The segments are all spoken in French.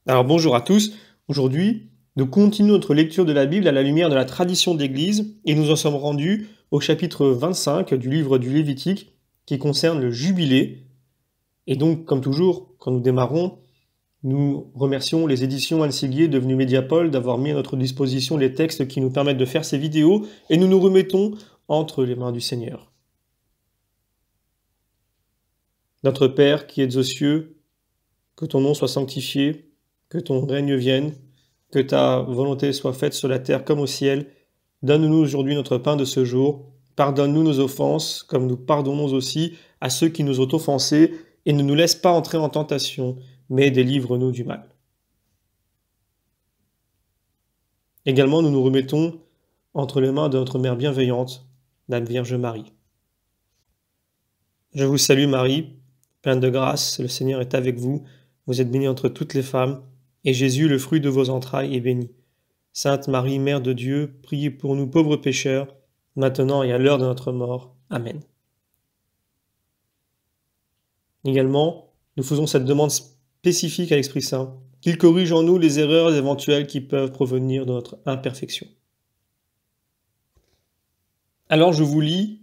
Alors bonjour à tous, aujourd'hui nous continuons notre lecture de la Bible à la lumière de la tradition d'Église et nous en sommes rendus au chapitre 25 du livre du Lévitique qui concerne le jubilé. Et donc comme toujours, quand nous démarrons, nous remercions les éditions Anne Siguier devenues Mediapol d'avoir mis à notre disposition les textes qui nous permettent de faire ces vidéos et nous nous remettons entre les mains du Seigneur. Notre Père qui êtes aux cieux, que ton nom soit sanctifié, que ton règne vienne, que ta volonté soit faite sur la terre comme au ciel. Donne-nous aujourd'hui notre pain de ce jour. Pardonne-nous nos offenses, comme nous pardonnons aussi à ceux qui nous ont offensés, et ne nous laisse pas entrer en tentation, mais délivre-nous du mal. Également, nous nous remettons entre les mains de notre Mère bienveillante, la Vierge Marie. Je vous salue Marie, pleine de grâce, le Seigneur est avec vous. Vous êtes bénie entre toutes les femmes, et Jésus, le fruit de vos entrailles, est béni. Sainte Marie, Mère de Dieu, priez pour nous pauvres pécheurs, maintenant et à l'heure de notre mort. Amen. Également, nous faisons cette demande spécifique à l'Esprit Saint, qu'il corrige en nous les erreurs éventuelles qui peuvent provenir de notre imperfection. Alors je vous lis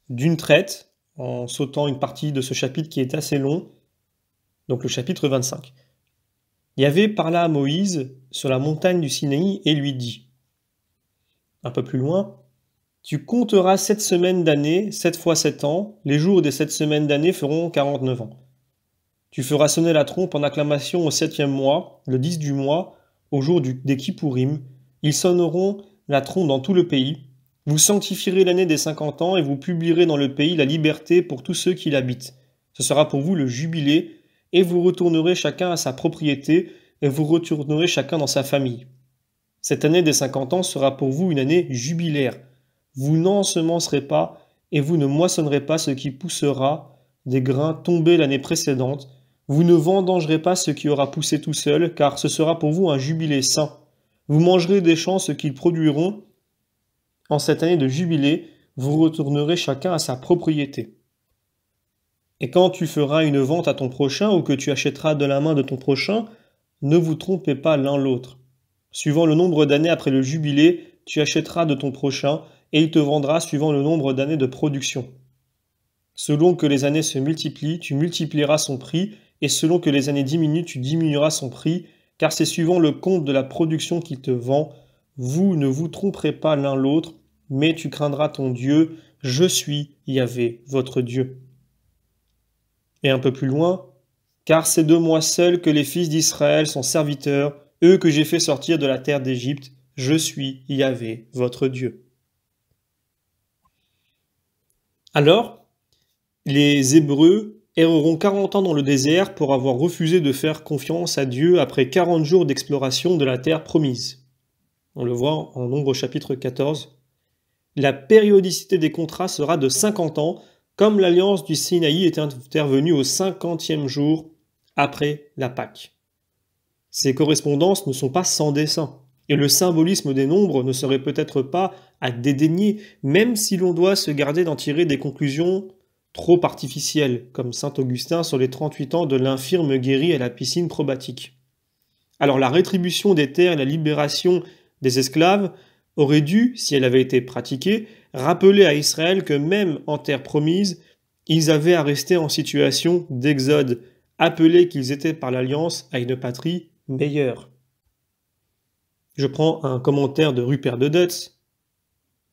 d'une traite, en sautant une partie de ce chapitre qui est assez long, donc le chapitre 25. Yahvé parla à Moïse sur la montagne du Sinaï et lui dit, un peu plus loin, « Tu compteras 7 semaines d'année, 7 fois 7 ans, les jours des 7 semaines d'année feront 49 ans. Tu feras sonner la trompe en acclamation au 7e mois, le 10 du mois, au jour des Kippourim. Ils sonneront la trompe dans tout le pays. Vous sanctifierez l'année des 50 ans et vous publierez dans le pays la liberté pour tous ceux qui l'habitent. Ce sera pour vous le jubilé, et vous retournerez chacun à sa propriété, et vous retournerez chacun dans sa famille. Cette année des 50 ans sera pour vous une année jubilaire. Vous n'ensemencerez pas, et vous ne moissonnerez pas ce qui poussera des grains tombés l'année précédente. Vous ne vendangerez pas ce qui aura poussé tout seul, car ce sera pour vous un jubilé saint. Vous mangerez des champs ce qu'ils produiront. En cette année de jubilé, vous retournerez chacun à sa propriété. Et quand tu feras une vente à ton prochain ou que tu achèteras de la main de ton prochain, ne vous trompez pas l'un l'autre. Suivant le nombre d'années après le jubilé, tu achèteras de ton prochain et il te vendra suivant le nombre d'années de production. Selon que les années se multiplient, tu multiplieras son prix, et selon que les années diminuent, tu diminueras son prix, car c'est suivant le compte de la production qu'il te vend. Vous ne vous tromperez pas l'un l'autre, mais tu craindras ton Dieu. Je suis Yahvé, votre Dieu. Et un peu plus loin, car c'est de moi seul que les fils d'Israël sont serviteurs, eux que j'ai fait sortir de la terre d'Égypte. Je suis Yahvé, votre Dieu. Alors, les Hébreux erreront 40 ans dans le désert pour avoir refusé de faire confiance à Dieu après 40 jours d'exploration de la terre promise. On le voit en Nombre chapitre 14. La périodicité des contrats sera de 50 ans, comme l'alliance du Sinaï est intervenue au 50e jour après la Pâque. Ces correspondances ne sont pas sans dessein, et le symbolisme des nombres ne serait peut-être pas à dédaigner, même si l'on doit se garder d'en tirer des conclusions trop artificielles, comme saint Augustin sur les 38 ans de l'infirme guéri à la piscine probatique. Alors la rétribution des terres et la libération des esclaves aurait dû, si elle avait été pratiquée, rappeler à Israël que même en terre promise, ils avaient à rester en situation d'exode, appelés qu'ils étaient par l'alliance à une patrie meilleure. Je prends un commentaire de Rupert de Dutz.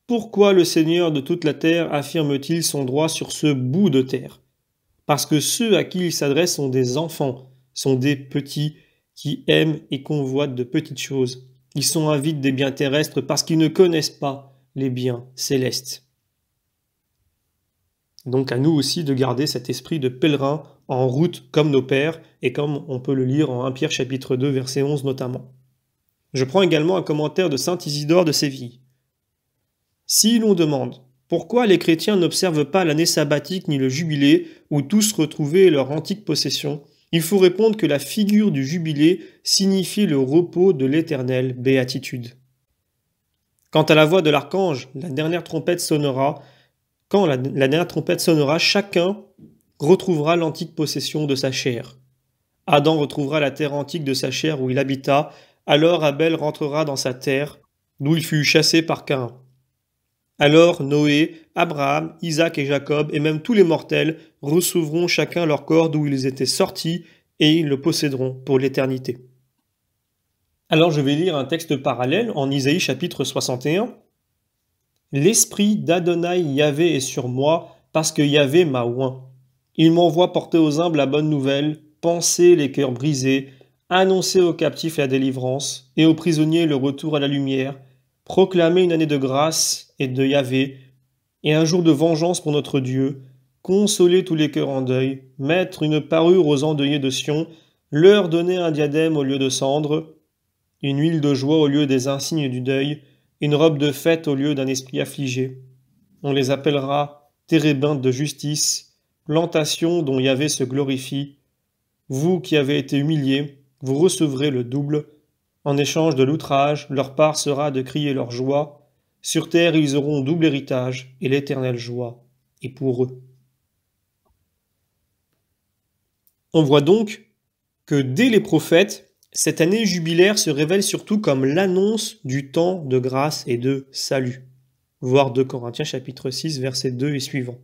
Pourquoi le Seigneur de toute la terre affirme-t-il son droit sur ce bout de terre? Parce que ceux à qui il s'adresse sont des enfants, sont des petits qui aiment et convoitent de petites choses. Ils sont avides des biens terrestres parce qu'ils ne connaissent pas les biens célestes. Donc à nous aussi de garder cet esprit de pèlerin en route comme nos pères et comme on peut le lire en 1 Pierre chapitre 2 verset 11 notamment. Je prends également un commentaire de saint Isidore de Séville. Si l'on demande pourquoi les chrétiens n'observent pas l'année sabbatique ni le jubilé où tous retrouvaient leur antique possession, il faut répondre que la figure du jubilé signifie le repos de l'éternelle béatitude. Quant à la voix de l'archange, la dernière trompette sonnera. Quand la dernière trompette sonnera, chacun retrouvera l'antique possession de sa chair. Adam retrouvera la terre antique de sa chair où il habita, alors Abel rentrera dans sa terre, d'où il fut chassé par Caïn. Alors Noé, Abraham, Isaac et Jacob, et même tous les mortels, recevront chacun leur corps d'où ils étaient sortis, et ils le posséderont pour l'éternité. Alors je vais lire un texte parallèle en Isaïe chapitre 61. L'esprit d'Adonai Yahvé est sur moi, parce que Yahvé m'a oint. Il m'envoie porter aux humbles la bonne nouvelle, panser les cœurs brisés, annoncer aux captifs la délivrance, et aux prisonniers le retour à la lumière, proclamer une année de grâce et de Yahvé, et un jour de vengeance pour notre Dieu, consoler tous les cœurs en deuil, mettre une parure aux endeuillés de Sion, leur donner un diadème au lieu de cendres, une huile de joie au lieu des insignes du deuil, une robe de fête au lieu d'un esprit affligé. On les appellera térébintes de justice, plantation dont Yahvé se glorifie. Vous qui avez été humiliés, vous recevrez le double. En échange de l'outrage, leur part sera de crier leur joie. Sur terre, ils auront double héritage, et l'éternelle joie est pour eux. On voit donc que dès les prophètes, cette année jubilaire se révèle surtout comme l'annonce du temps de grâce et de salut. Voir 2 Corinthiens chapitre 6, versets 2 et suivants.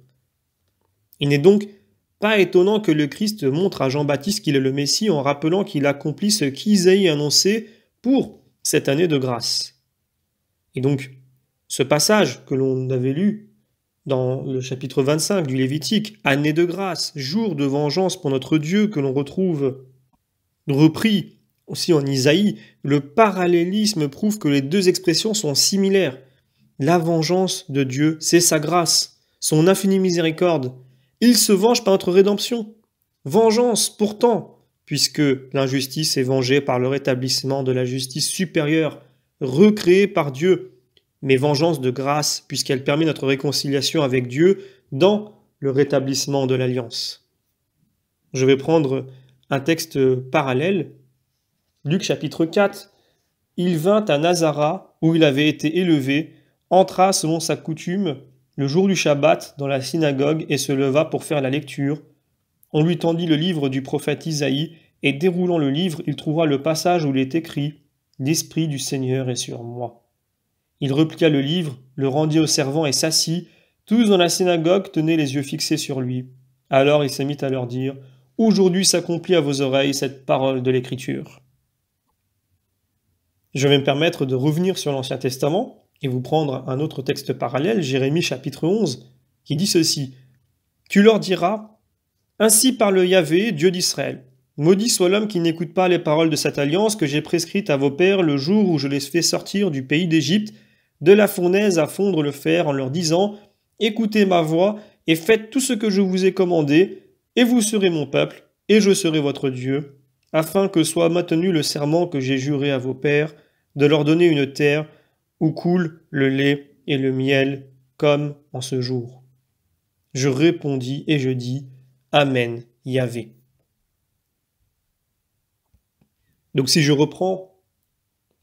Il n'est donc pas étonnant que le Christ montre à Jean-Baptiste qu'il est le Messie en rappelant qu'il accomplit ce qu'Isaïe annonçait pour cette année de grâce. Et donc, ce passage que l'on avait lu dans le chapitre 25 du Lévitique, année de grâce, jour de vengeance pour notre Dieu que l'on retrouve repris aussi en Isaïe, le parallélisme prouve que les deux expressions sont similaires. La vengeance de Dieu, c'est sa grâce, son infinie miséricorde. Il se venge par notre rédemption. Vengeance, pourtant, puisque l'injustice est vengée par le rétablissement de la justice supérieure, recréée par Dieu, mais vengeance de grâce, puisqu'elle permet notre réconciliation avec Dieu dans le rétablissement de l'alliance. Je vais prendre un texte parallèle. Luc chapitre 4. Il vint à Nazara, où il avait été élevé, entra selon sa coutume le jour du Shabbat dans la synagogue et se leva pour faire la lecture. On lui tendit le livre du prophète Isaïe, et déroulant le livre, il trouva le passage où il est écrit « L'Esprit du Seigneur est sur moi ». Il replia le livre, le rendit au servant et s'assit. Tous dans la synagogue tenaient les yeux fixés sur lui. Alors il se mit à leur dire « Aujourd'hui s'accomplit à vos oreilles cette parole de l'Écriture ». Je vais me permettre de revenir sur l'Ancien Testament et vous prendre un autre texte parallèle, Jérémie chapitre 11, qui dit ceci. « Tu leur diras, ainsi parle Yahvé, Dieu d'Israël. Maudit soit l'homme qui n'écoute pas les paroles de cette alliance que j'ai prescrite à vos pères le jour où je les fais sortir du pays d'Égypte, de la fournaise à fondre le fer, en leur disant, écoutez ma voix et faites tout ce que je vous ai commandé, et vous serez mon peuple, et je serai votre Dieu, afin que soit maintenu le serment que j'ai juré à vos pères, de leur donner une terre où coule le lait et le miel, comme en ce jour. Je répondis et je dis, Amen, Yahvé. » Donc si je reprends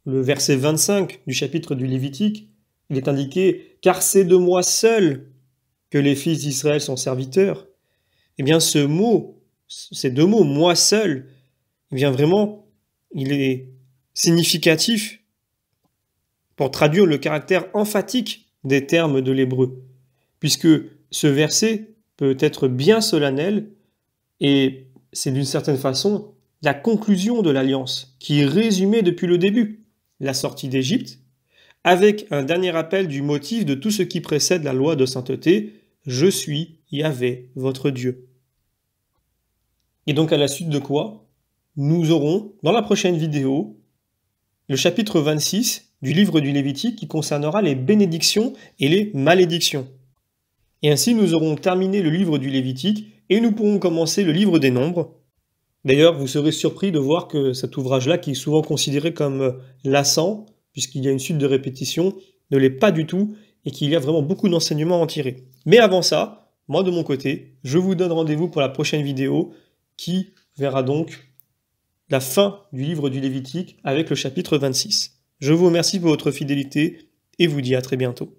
le verset 25 du chapitre du Lévitique, il est indiqué « Car c'est de moi seul que les fils d'Israël sont serviteurs ». Eh bien ce mot, ces deux mots « moi seul », eh bien vraiment, il est significatif pour traduire le caractère emphatique des termes de l'hébreu, puisque ce verset peut être bien solennel et c'est d'une certaine façon la conclusion de l'alliance qui est résumée depuis le début, la sortie d'Égypte, avec un dernier rappel du motif de tout ce qui précède la loi de sainteté, « Je suis Yahvé, votre Dieu ». Et donc à la suite de quoi, nous aurons dans la prochaine vidéo le chapitre 26 du livre du Lévitique qui concernera les bénédictions et les malédictions. Et ainsi nous aurons terminé le livre du Lévitique et nous pourrons commencer le livre des Nombres. D'ailleurs, vous serez surpris de voir que cet ouvrage-là, qui est souvent considéré comme lassant, puisqu'il y a une suite de répétitions, ne l'est pas du tout et qu'il y a vraiment beaucoup d'enseignements à en tirer. Mais avant ça, moi de mon côté, je vous donne rendez-vous pour la prochaine vidéo qui verra donc la fin du livre du Lévitique avec le chapitre 26. Je vous remercie pour votre fidélité et vous dis à très bientôt.